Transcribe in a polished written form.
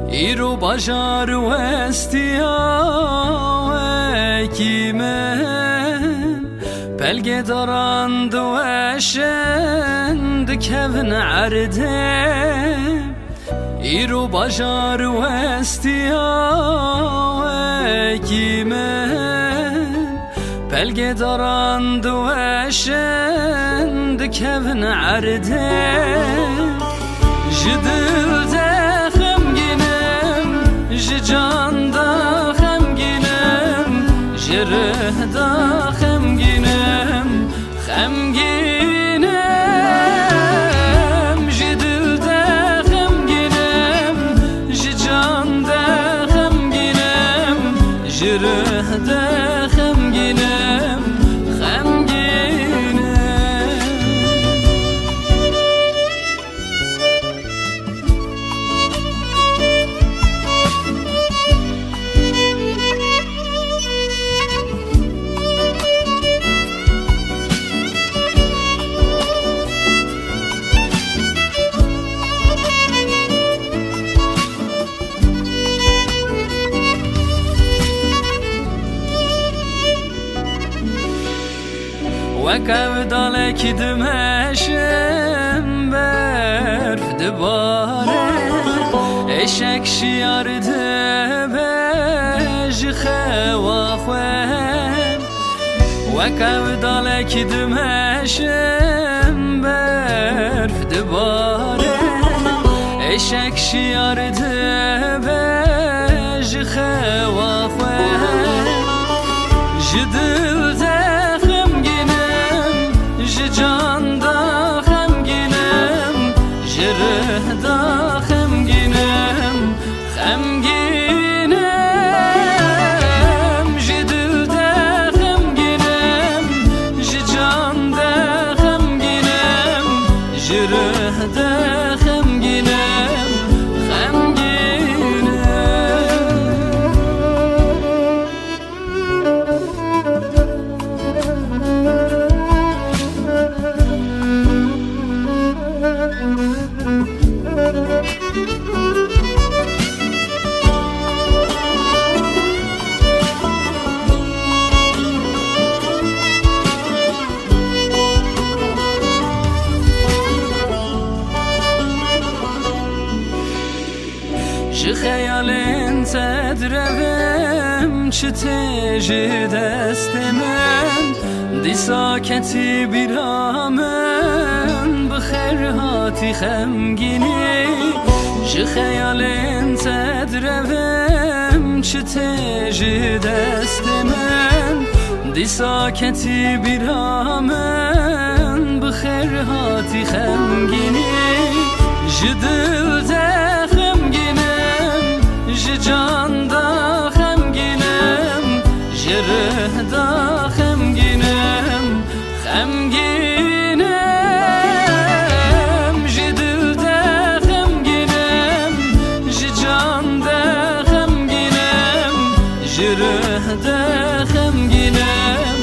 ایرو باجار و استیاکیمن بلگه دارند و اشند کون عرده ایرو باجار و استیاکیمن بلگه دارند و اشند کون عرده جدل ده خمگینم جان ده خمگینم جره ده خمگینم خمگینم جدل ده خمگینم جان ده خمگینم جره ده خمگینم وكاو دالك دمشم برف دباره اشك شيار دبج خواخوام وكاو دالك دمشم برف دباره اشك شيار دبج خواخوام جدل جان دا خمگینم جره دا خمگینم خمگینم جدل دا خمگینم جان دا خمگینم جره دا خمگینم چه خیالین تدروم چه تجی دست من دی ساکتی بیرامن بخیر هاتی خمگینی چه خیالین تدروم چه تجی دست من دی ساکتی بیرامن بخیر هاتی خمگینی جدل ده خمگینم جان دا خمگینم جره دا خمگینم خمگینم جدل دا خمگینم جان دا خمگینم جره دا خمگینم